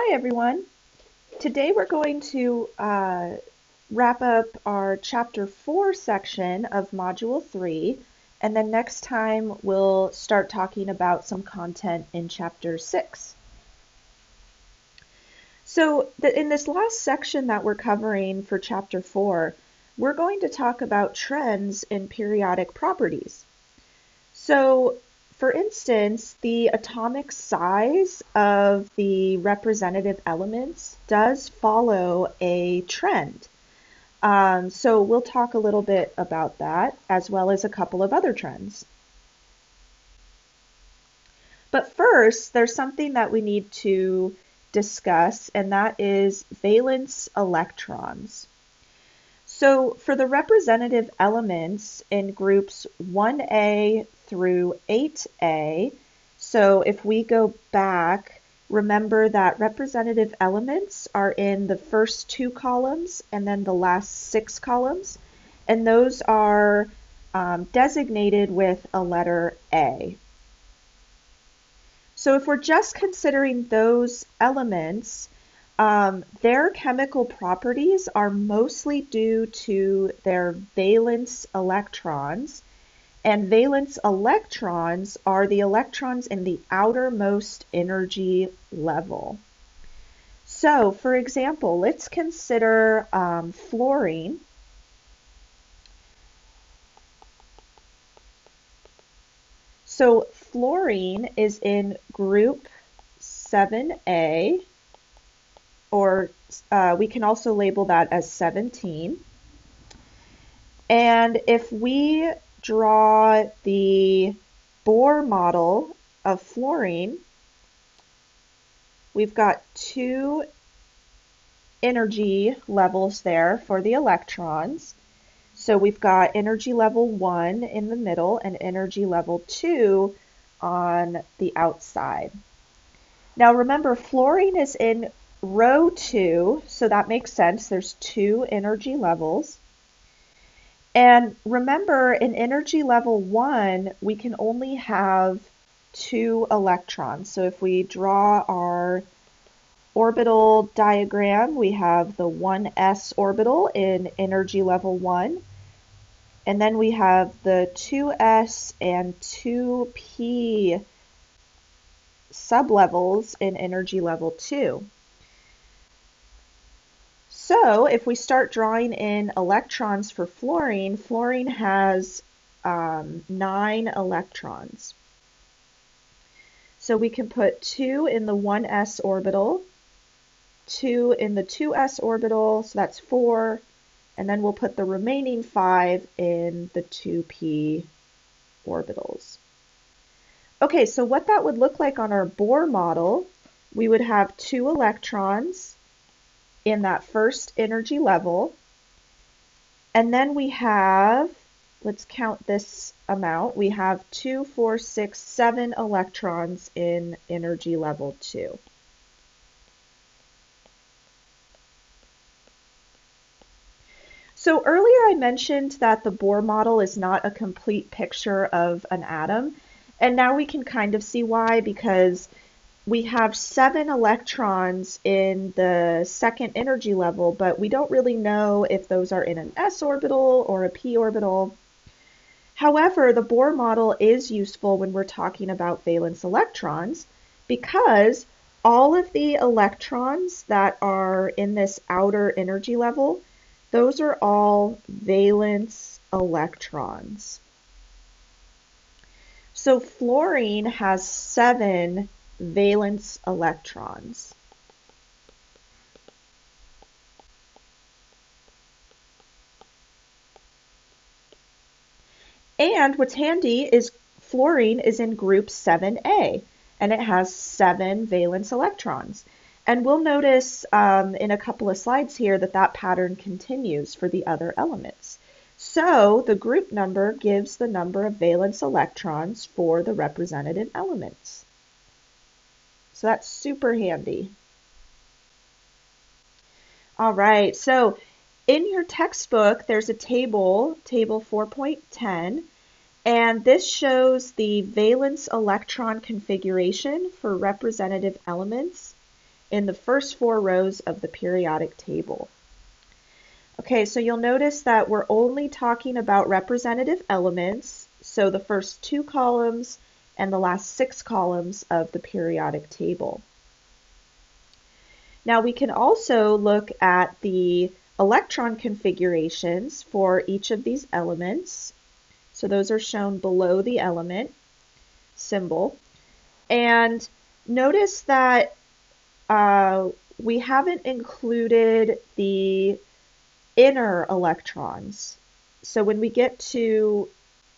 Hi everyone. Today we're going to wrap up our Chapter 4 section of Module 3, and then next time we'll start talking about some content in Chapter 6. So in this last section that we're covering for Chapter 4, we're going to talk about trends in periodic properties. So for instance, the atomic size of the representative elements does follow a trend. So we'll talk a little bit about that, as well as a couple of other trends. But first, there's something that we need to discuss, and that is valence electrons. So for the representative elements in groups 1A through 8A, so if we go back, remember that representative elements are in the first 2 columns and then the last 6 columns, and those are designated with a letter A. So if we're just considering those elements, their chemical properties are mostly due to their valence electrons, and valence electrons are the electrons in the outermost energy level. So, for example, let's consider fluorine. So fluorine is in group 7A, or we can also label that as 17. And if we draw the Bohr model of fluorine, we've got 2 energy levels there for the electrons. So we've got energy level 1 in the middle and energy level 2 on the outside. Now remember, fluorine is in row 2, so that makes sense. There's 2 energy levels. And remember, in energy level 1, we can only have 2 electrons. So if we draw our orbital diagram, we have the 1s orbital in energy level 1, and then we have the 2s and 2p sublevels in energy level 2. So if we start drawing in electrons for fluorine, fluorine has 9 electrons. So we can put 2 in the 1s orbital, 2 in the 2s orbital, so that's 4, and then we'll put the remaining 5 in the 2p orbitals. Okay, so what that would look like on our Bohr model, we would have 2 electrons in that first energy level, and then we have, let's count this amount, we have 2, 4, 6, 7 electrons in energy level 2. So earlier I mentioned that the Bohr model is not a complete picture of an atom, and now we can kind of see why, because we have 7 electrons in the second energy level, but we don't really know if those are in an s orbital or a p orbital. However, the Bohr model is useful when we're talking about valence electrons, because all of the electrons that are in this outer energy level, those are all valence electrons. So fluorine has 7 valence electrons. And what's handy is fluorine is in group 7A, and it has 7 valence electrons. And we'll notice in a couple of slides here that that pattern continues for the other elements. So the group number gives the number of valence electrons for the representative elements. So that's super handy. All right, so in your textbook, there's a table 4.10, and this shows the valence electron configuration for representative elements in the first 4 rows of the periodic table. Okay, so you'll notice that we're only talking about representative elements, so the first 2 columns and the last 6 columns of the periodic table. Now we can also look at the electron configurations for each of these elements. So those are shown below the element symbol. And notice that we haven't included the inner electrons. So when we get to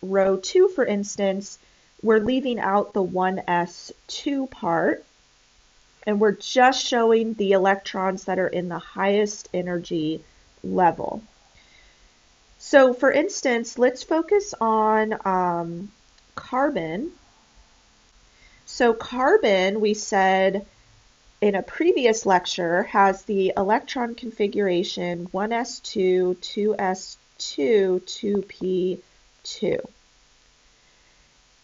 row 2, for instance, we're leaving out the 1s2 part, and we're just showing the electrons that are in the highest energy level. So for instance, let's focus on carbon. So carbon, we said in a previous lecture, has the electron configuration 1s2, 2s2, 2p2.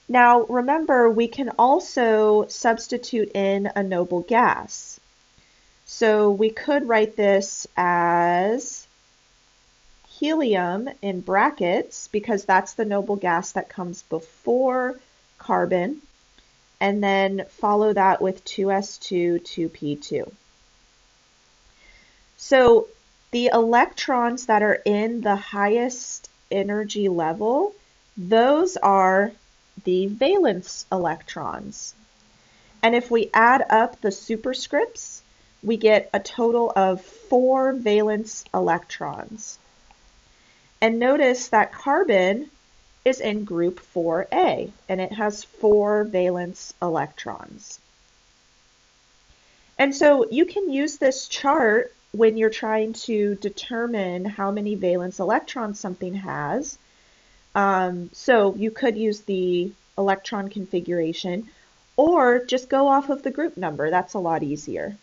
Now remember, we can also substitute in a noble gas. So we could write this as helium in brackets, because that's the noble gas that comes before carbon, and then follow that with 2s2, 2p2. So the electrons that are in the highest energy level, those are the valence electrons. And if we add up the superscripts, we get a total of 4 valence electrons. And notice that carbon is in group 4A, and it has 4 valence electrons. And so you can use this chart when you're trying to determine how many valence electrons something has. So you could use the electron configuration, or just go off of the group number. That's a lot easier.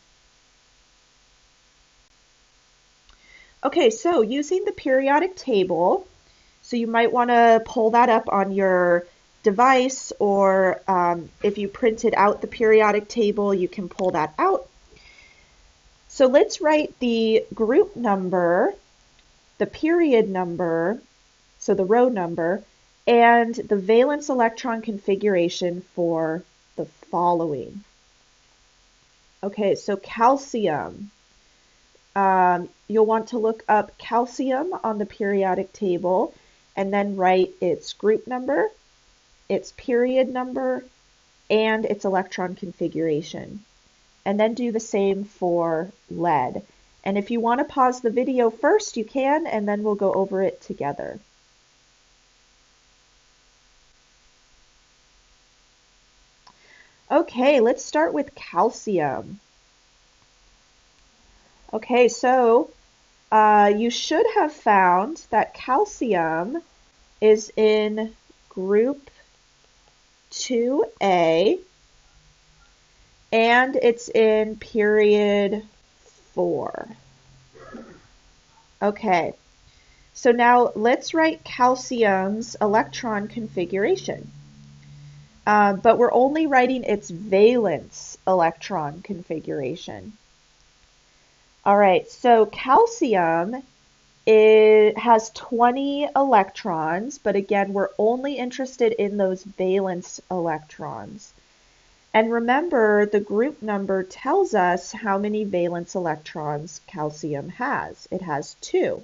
Okay, so using the periodic table, so you might want to pull that up on your device, or if you printed out the periodic table, you can pull that out. So let's write the group number, the period number, so the row number, and the valence electron configuration for the following. Okay, so calcium. You'll want to look up calcium on the periodic table and then write its group number, its period number, and its electron configuration. And then do the same for lead. And if you want to pause the video first, you can, and then we'll go over it together. Okay, let's start with calcium. Okay, so you should have found that calcium is in group 2A, and it's in period 4. Okay, so now let's write calcium's electron configuration. But we're only writing its valence electron configuration. All right, so calcium has 20 electrons, but again, we're only interested in those valence electrons. And remember, the group number tells us how many valence electrons calcium has. It has 2.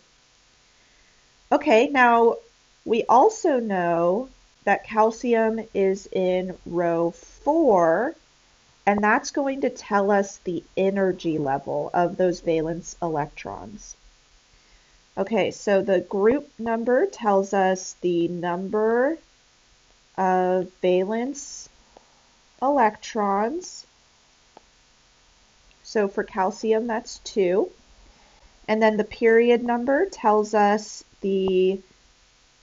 Okay, now we also know that calcium is in row 4, and that's going to tell us the energy level of those valence electrons. Okay, so the group number tells us the number of valence electrons. So for calcium, that's 2. And then the period number tells us the,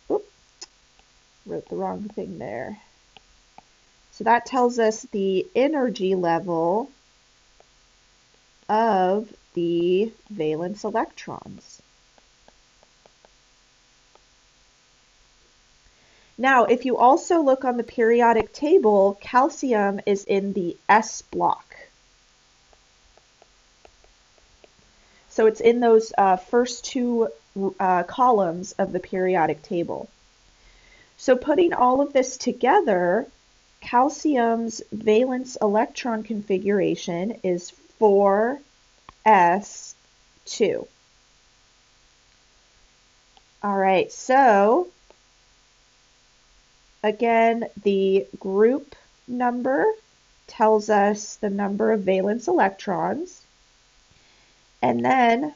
wrote the wrong thing there. So that tells us the energy level of the valence electrons. Now, if you also look on the periodic table, calcium is in the S block. So it's in those first two columns of the periodic table. So putting all of this together, calcium's valence electron configuration is 4s2. All right, so again, the group number tells us the number of valence electrons. And then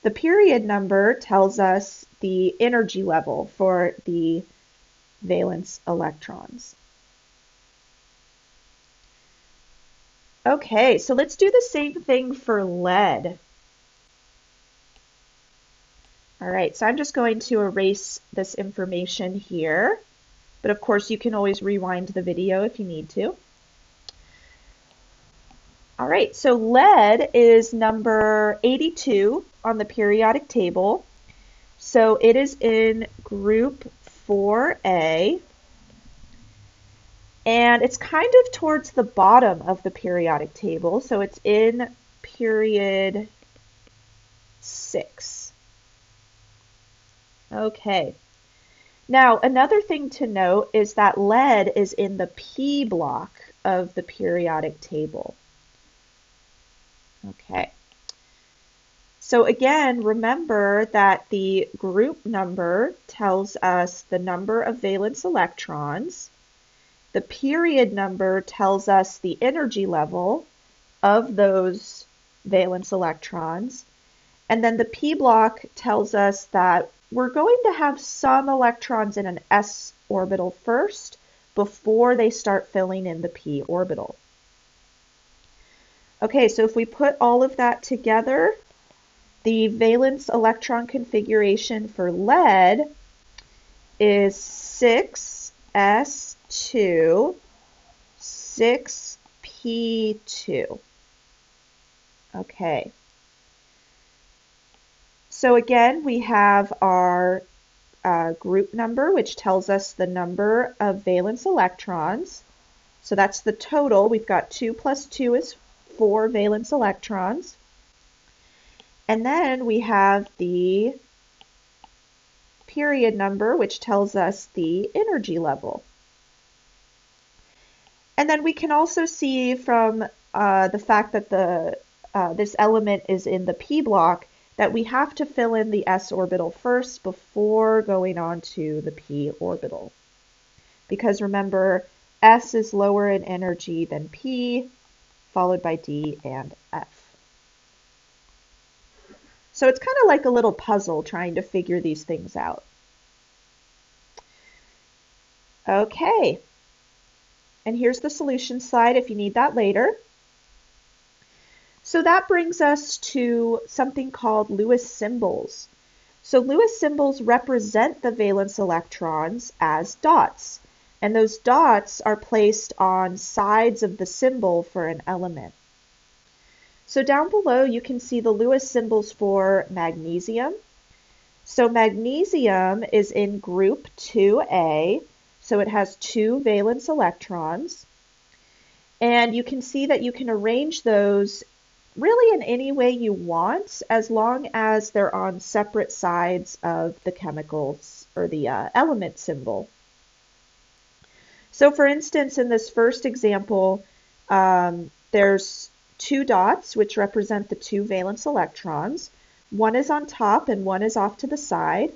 the period number tells us the energy level for the valence electrons. Okay, so let's do the same thing for lead. All right, so I'm just going to erase this information here, but of course you can always rewind the video if you need to. All right, so lead is number 82 on the periodic table. So it is in group 4A, and it's kind of towards the bottom of the periodic table. So it's in period 6. Okay. Now, another thing to note is that lead is in the P block of the periodic table. Okay. So again, remember that the group number tells us the number of valence electrons. The period number tells us the energy level of those valence electrons. And then the P block tells us that we're going to have some electrons in an s orbital first before they start filling in the p orbital. Okay, so if we put all of that together, the valence electron configuration for lead is 6s2, 6p2. Okay. So again, we have our group number, which tells us the number of valence electrons. So that's the total. We've got 2 plus 2 is 4 valence electrons. And then we have the period number, which tells us the energy level. And then we can also see from the fact that this element is in the p block that we have to fill in the s orbital first before going on to the p orbital. Because remember, s is lower in energy than p, followed by d and f. So it's kind of like a little puzzle trying to figure these things out. Okay, and here's the solution slide if you need that later. So that brings us to something called Lewis symbols. So Lewis symbols represent the valence electrons as dots, and those dots are placed on sides of the symbol for an element. So down below you can see the Lewis symbols for magnesium. So magnesium is in group 2A, so it has 2 valence electrons. And you can see that you can arrange those really in any way you want, as long as they're on separate sides of the chemicals or the element symbol. So for instance, in this first example, there's 2 dots, which represent the 2 valence electrons. One is on top and one is off to the side.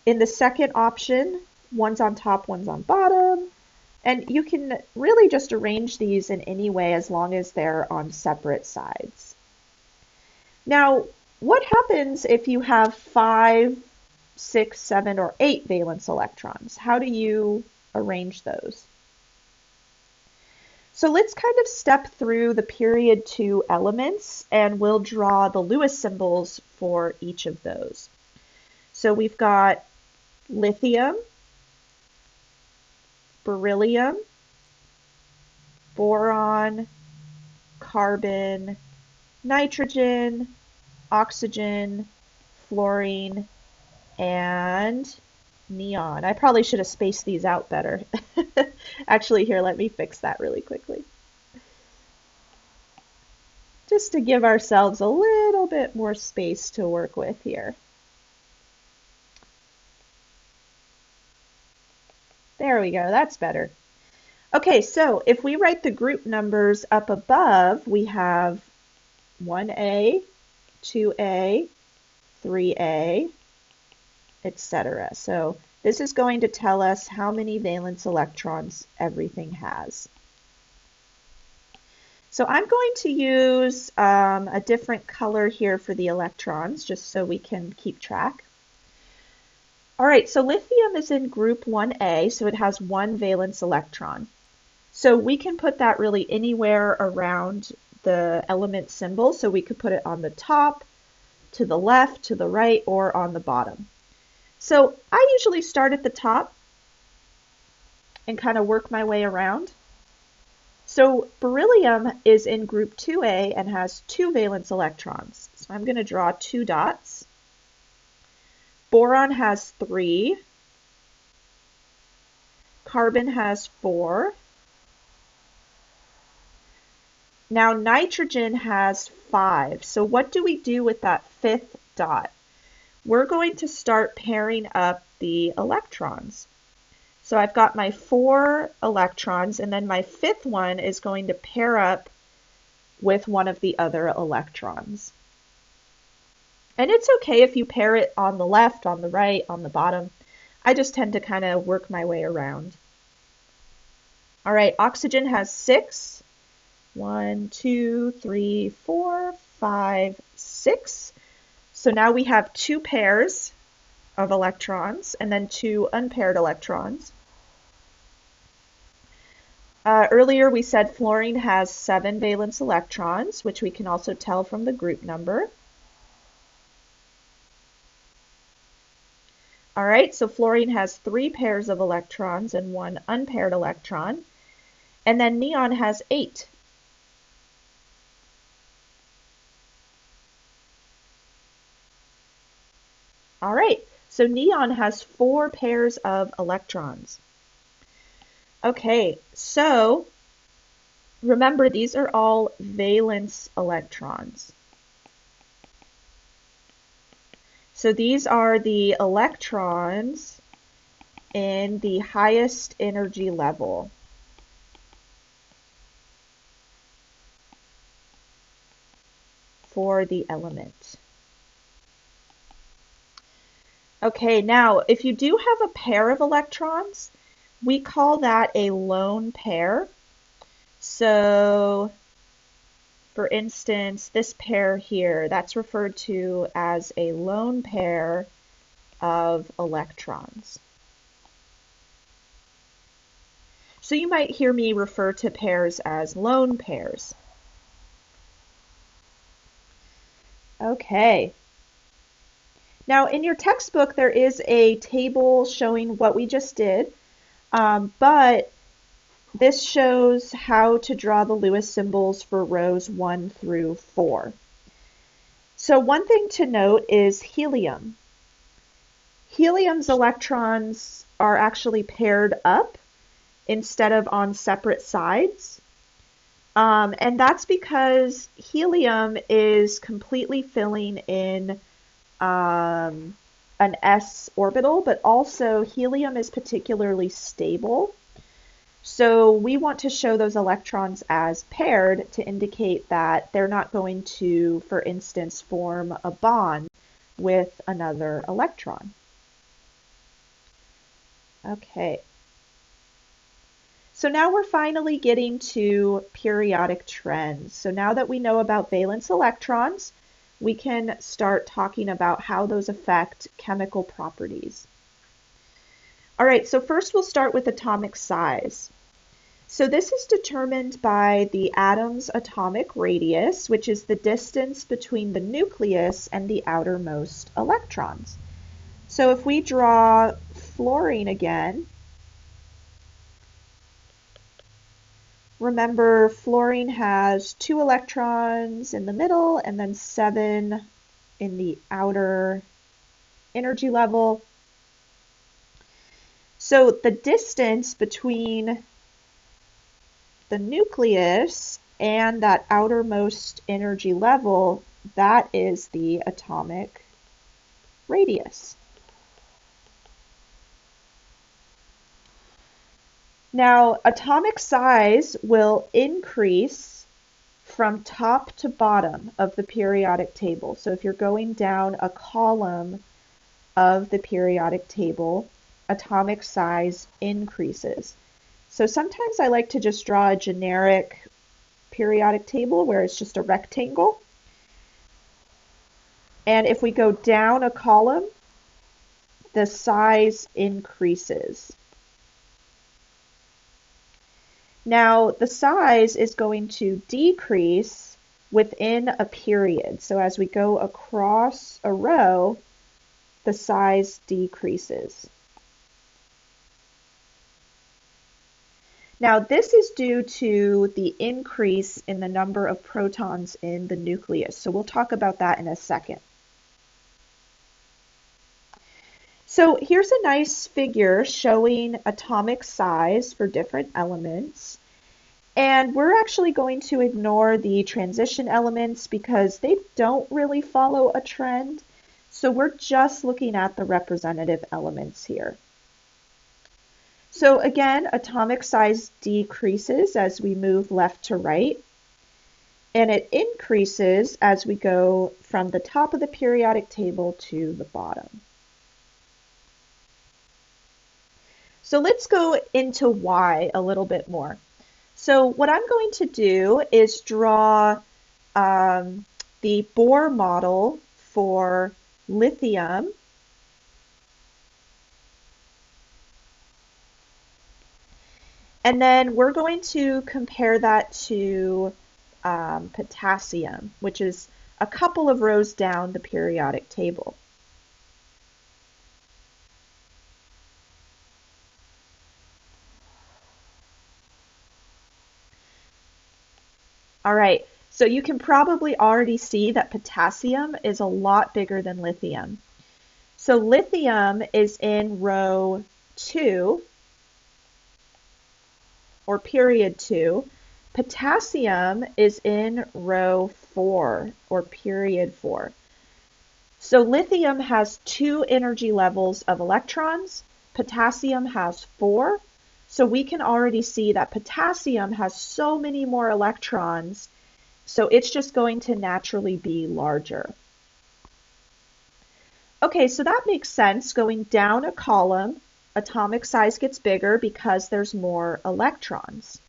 In the second option, one's on top, one's on bottom. And you can really just arrange these in any way as long as they're on separate sides. Now, what happens if you have 5, 6, 7, or 8 valence electrons? How do you arrange those? So let's kind of step through the period 2 elements, and we'll draw the Lewis symbols for each of those. So we've got lithium, beryllium, boron, carbon, nitrogen, oxygen, fluorine, and neon. I probably should have spaced these out better. Actually, here, let me fix that really quickly. just to give ourselves a little bit more space to work with here. There we go, that's better. Okay, so if we write the group numbers up above, we have 1A, 2A, 3A, etc. So this is going to tell us how many valence electrons everything has. So I'm going to use a different color here for the electrons, just so we can keep track. All right, so lithium is in group 1A, so it has one valence electron. So we can put that really anywhere around the element symbol. So we could put it on the top, to the left, to the right, or on the bottom. So I usually start at the top and kind of work my way around. So beryllium is in group 2A and has two valence electrons. So I'm going to draw two dots. Boron has 3. Carbon has 4. Now nitrogen has 5. So what do we do with that 5th dot? We're going to start pairing up the electrons. So I've got my 4 electrons, and then my 5th one is going to pair up with one of the other electrons. And it's okay if you pair it on the left, on the right, on the bottom. I just tend to kind of work my way around. All right, oxygen has 6. 1, 2, 3, 4, 5, 6. So now we have 2 pairs of electrons and then 2 unpaired electrons. Earlier we said fluorine has 7 valence electrons, which we can also tell from the group number. All right, so fluorine has 3 pairs of electrons and 1 unpaired electron. And then neon has 8. All right, so neon has 4 pairs of electrons. Okay, so remember these are all valence electrons. So these are the electrons in the highest energy level. For the element. Okay, now if you do have a pair of electrons, we call that a lone pair. So, for instance, this pair here, that's referred to as a lone pair of electrons. So you might hear me refer to pairs as lone pairs. Okay. Now in your textbook there is a table showing what we just did, but this shows how to draw the Lewis symbols for rows 1 through 4. So one thing to note is helium. Helium's electrons are actually paired up instead of on separate sides. And that's because helium is completely filling in an s orbital, but also helium is particularly stable. So we want to show those electrons as paired to indicate that they're not going to, for instance, form a bond with another electron. Okay. So now we're finally getting to periodic trends. So now that we know about valence electrons, we can start talking about how those affect chemical properties. All right, so first we'll start with atomic size. So this is determined by the atom's atomic radius, which is the distance between the nucleus and the outermost electrons. So if we draw fluorine again, remember fluorine has 2 electrons in the middle and then 7 in the outer energy level. So the distance between the nucleus and that outermost energy level, that is the atomic radius. Now, atomic size will increase from top to bottom of the periodic table. So if you're going down a column of the periodic table, atomic size increases. So sometimes I like to just draw a generic periodic table where it's just a rectangle. And if we go down a column, the size increases. Now, the size is going to decrease within a period. So as we go across a row, the size decreases. Now, this is due to the increase in the number of protons in the nucleus. So we'll talk about that in a second. So here's a nice figure showing atomic size for different elements. And we're actually going to ignore the transition elements because they don't really follow a trend. So we're just looking at the representative elements here. So again, atomic size decreases as we move left to right, and it increases as we go from the top of the periodic table to the bottom. So let's go into why a little bit more. So what I'm going to do is draw the Bohr model for lithium. And then we're going to compare that to potassium, which is a couple of rows down the periodic table. All right, so you can probably already see that potassium is a lot bigger than lithium. So lithium is in row 2, or period 2. Potassium is in row 4, or period 4. So lithium has 2 energy levels of electrons. Potassium has 4. So we can already see that potassium has so many more electrons, so it's just going to naturally be larger. Okay, so that makes sense. Going down a column, atomic size gets bigger because there's more electrons.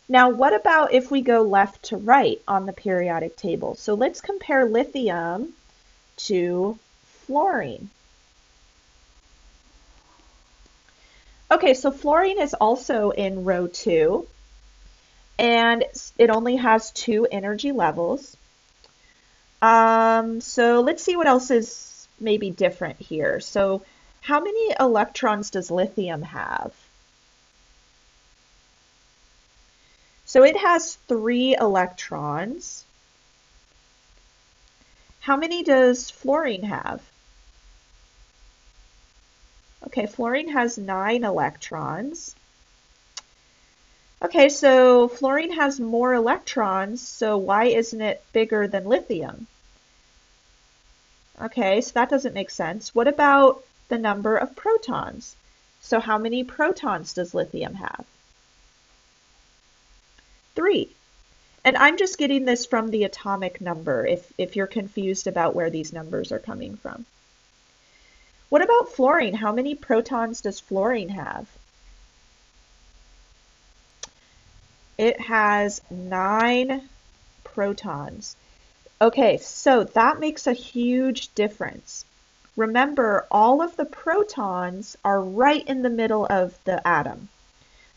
Now, what about if we go left to right on the periodic table? So let's compare lithium to fluorine. Okay, so fluorine is also in row 2, and it only has 2 energy levels. So let's see what else is maybe different here. So how many electrons does lithium have? So it has 3 electrons. How many does fluorine have? Okay, fluorine has 9 electrons. Okay, so fluorine has more electrons, so why isn't it bigger than lithium? Okay, so that doesn't make sense. What about the number of protons? So how many protons does lithium have? 3. And I'm just getting this from the atomic number if you're confused about where these numbers are coming from. What about fluorine? How many protons does fluorine have? It has 9 protons. Okay, so that makes a huge difference. Remember, all of the protons are right in the middle of the atom.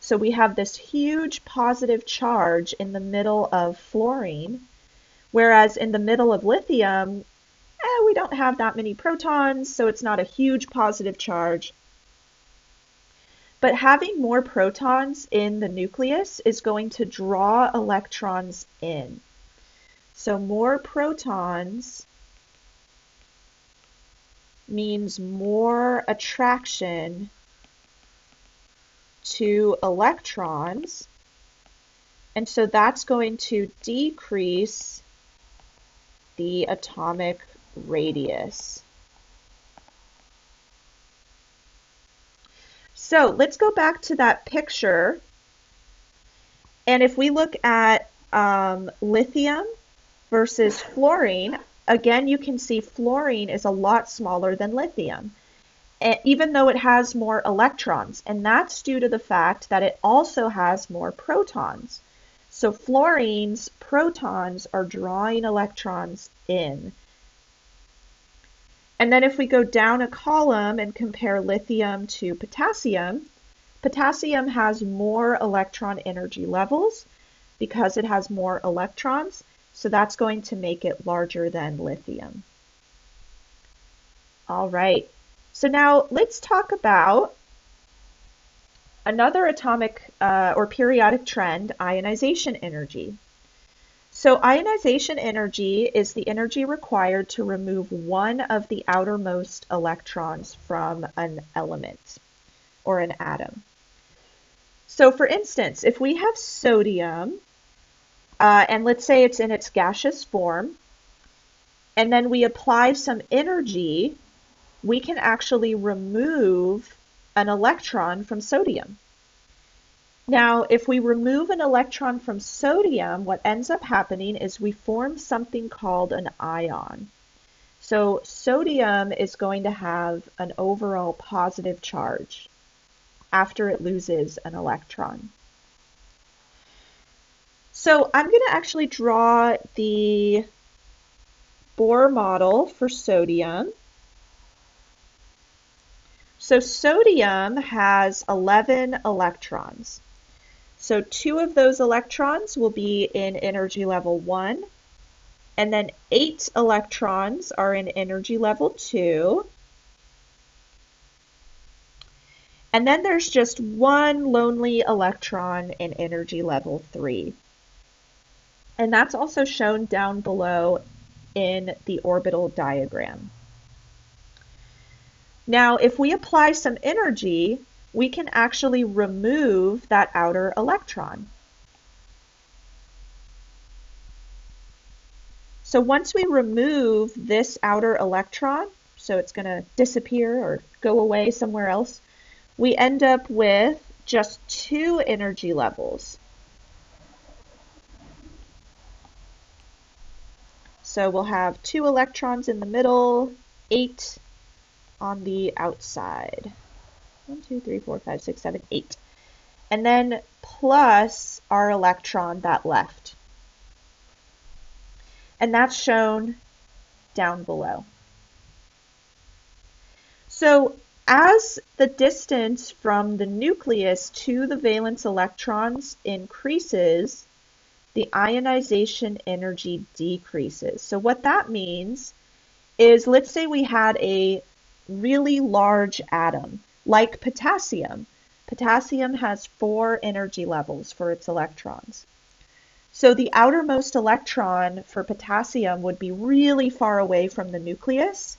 So we have this huge positive charge in the middle of fluorine, whereas in the middle of lithium, we don't have that many protons, so it's not a huge positive charge. But having more protons in the nucleus is going to draw electrons in. So more protons means more attraction to electrons, and so that's going to decrease the atomic radius. So let's go back to that picture, and if we look at lithium versus fluorine, again you can see fluorine is a lot smaller than lithium, even though it has more electrons, and that's due to the fact that it also has more protons. So fluorine's protons are drawing electrons in. And then if we go down a column and compare lithium to potassium, potassium has more electron energy levels because it has more electrons, so that's going to make it larger than lithium. All right, so now let's talk about another atomic or periodic trend, ionization energy. So ionization energy is the energy required to remove one of the outermost electrons from an element or an atom. So for instance, if we have sodium, and let's say it's in its gaseous form, and then we apply some energy, we can actually remove an electron from sodium. Now, if we remove an electron from sodium, what ends up happening is we form something called an ion. So sodium is going to have an overall positive charge after it loses an electron. So I'm going to actually draw the Bohr model for sodium. So sodium has 11 electrons. So 2 of those electrons will be in energy level 1, and then 8 electrons are in energy level 2. And then there's just 1 lonely electron in energy level 3. And that's also shown down below in the orbital diagram. Now, if we apply some energy, we can actually remove that outer electron. So once we remove this outer electron, so it's going to disappear or go away somewhere else, we end up with just 2 energy levels. So we'll have 2 electrons in the middle, 8 on the outside. 1, 2, 3, 4, 5, 6, 7, 8. And then plus our electron that left. And that's shown down below. So as the distance from the nucleus to the valence electrons increases, the ionization energy decreases. So what that means is, let's say we had a really large atom, like potassium. Potassium has 4 energy levels for its electrons. So the outermost electron for potassium would be really far away from the nucleus.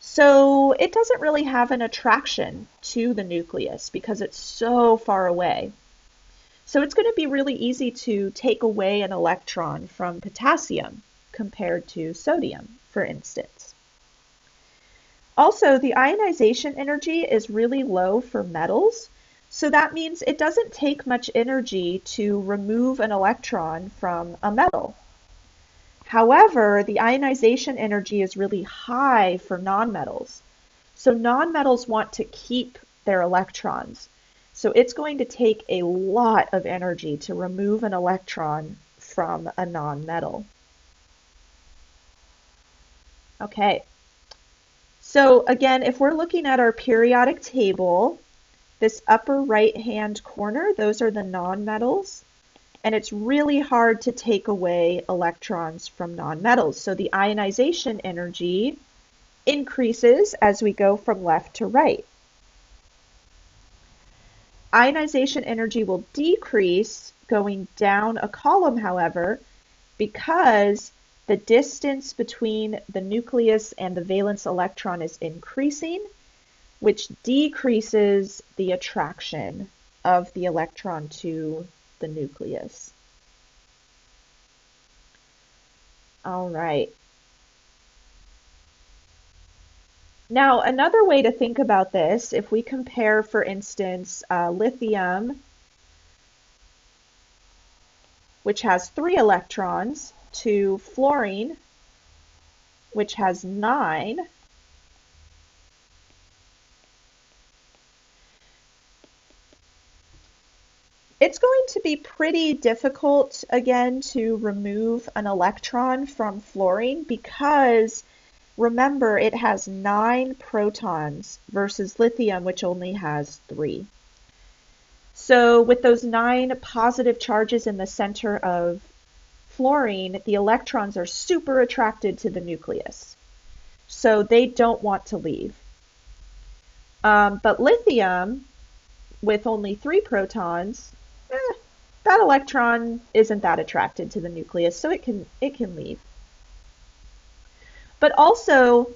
So it doesn't really have an attraction to the nucleus because it's so far away. So it's going to be really easy to take away an electron from potassium compared to sodium, for instance. Also, the ionization energy is really low for metals, so that means it doesn't take much energy to remove an electron from a metal. However, the ionization energy is really high for nonmetals. So nonmetals want to keep their electrons. So it's going to take a lot of energy to remove an electron from a nonmetal. Okay. So again, if we're looking at our periodic table, this upper right-hand corner, those are the nonmetals, and it's really hard to take away electrons from nonmetals. So the ionization energy increases as we go from left to right. Ionization energy will decrease going down a column, however, because the distance between the nucleus and the valence electron is increasing, which decreases the attraction of the electron to the nucleus. All right. Now, another way to think about this, if we compare, for instance, lithium, which has 3 electrons, to fluorine, which has 9, it's going to be pretty difficult, again, to remove an electron from fluorine because, remember, it has 9 protons versus lithium, which only has 3. So with those 9 positive charges in the center of fluorine, the electrons are super attracted to the nucleus. So they don't want to leave. But lithium, with only 3 protons, that electron isn't that attracted to the nucleus, so it can leave. But also,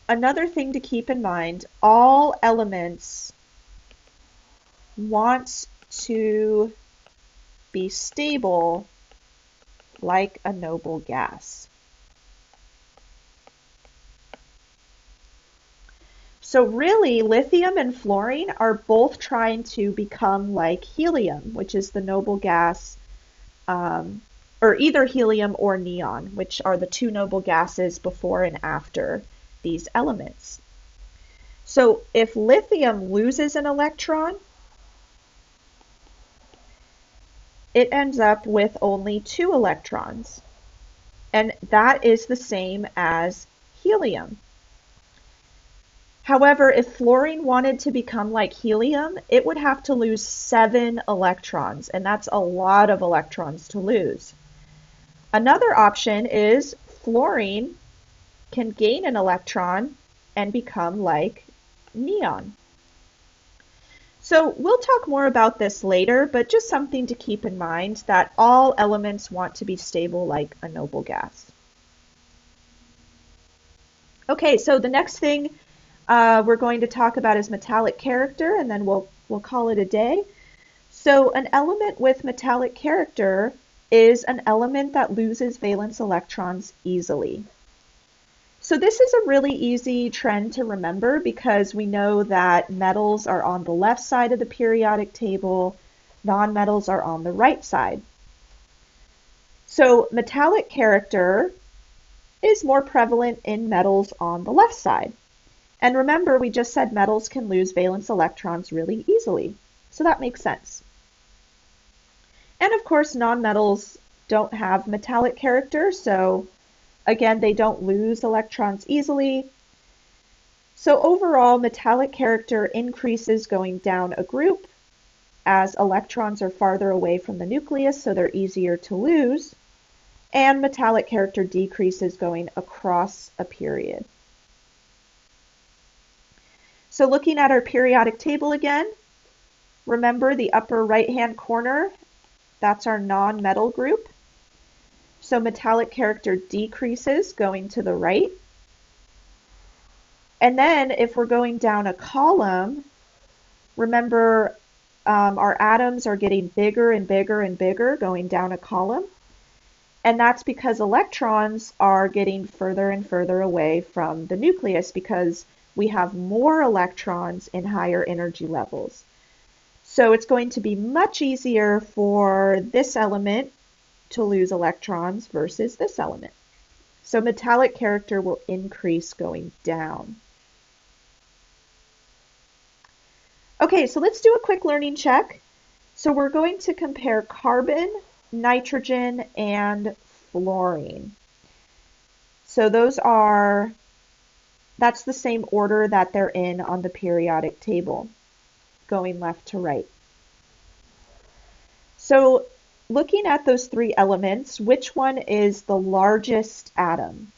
another thing to keep in mind, all elements want to be stable like a noble gas. So really, lithium and fluorine are both trying to become like helium, which is the noble gas, or either helium or neon, which are the 2 noble gases before and after these elements. So if lithium loses an electron, it ends up with only 2 electrons. And that is the same as helium. However, if fluorine wanted to become like helium, it would have to lose 7 electrons, and that's a lot of electrons to lose. Another option is fluorine can gain an electron and become like neon. So we'll talk more about this later, but just something to keep in mind that all elements want to be stable like a noble gas. Okay, so the next thing we're going to talk about is metallic character, and then we'll call it a day. So an element with metallic character is an element that loses valence electrons easily. So this is a really easy trend to remember because we know that metals are on the left side of the periodic table, nonmetals are on the right side. So metallic character is more prevalent in metals on the left side. And remember, we just said metals can lose valence electrons really easily. So that makes sense. And of course, nonmetals don't have metallic character, so again, they don't lose electrons easily. So overall, metallic character increases going down a group as electrons are farther away from the nucleus, so they're easier to lose. And metallic character decreases going across a period. So looking at our periodic table again, remember the upper right-hand corner, that's our non-metal group. So metallic character decreases going to the right. And then if we're going down a column, remember our atoms are getting bigger and bigger and bigger going down a column. And that's because electrons are getting further and further away from the nucleus because we have more electrons in higher energy levels. So it's going to be much easier for this element to lose electrons versus this element. So metallic character will increase going down. Okay, so let's do a quick learning check. So we're going to compare carbon, nitrogen, and fluorine. So that's the same order that they're in on the periodic table, going left to right. So looking at those 3 elements, which one is the largest atom?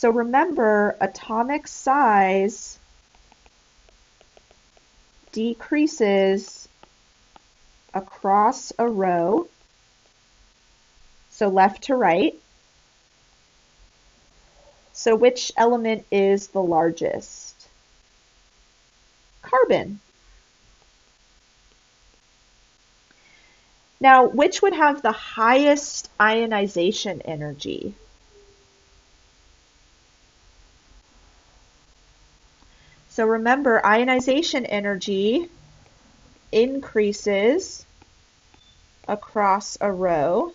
So remember, atomic size decreases across a row, so left to right. So which element is the largest? Carbon. Now, which would have the highest ionization energy? So remember, ionization energy increases across a row.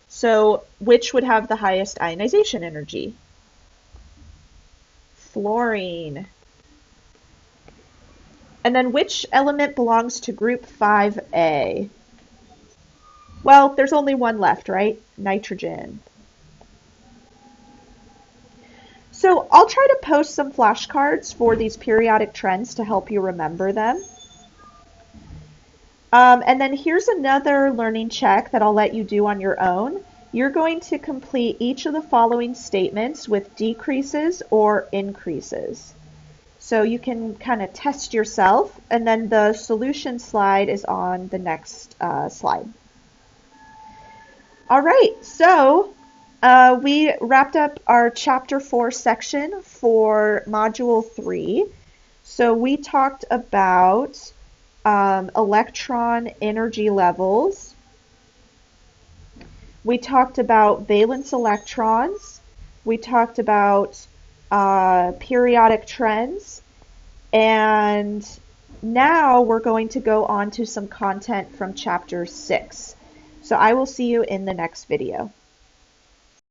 So which would have the highest ionization energy? Fluorine. And then which element belongs to group 5A? Well, there's only one left, right? Nitrogen. So I'll try to post some flashcards for these periodic trends to help you remember them. And then here's another learning check that I'll let you do on your own. You're going to complete each of the following statements with decreases or increases. So you can kind of test yourself, and then the solution slide is on the next slide. All right, so we wrapped up our Chapter 4 section for Module 3. So we talked about electron energy levels. We talked about valence electrons. We talked about periodic trends. And now we're going to go on to some content from Chapter 6. So I will see you in the next video.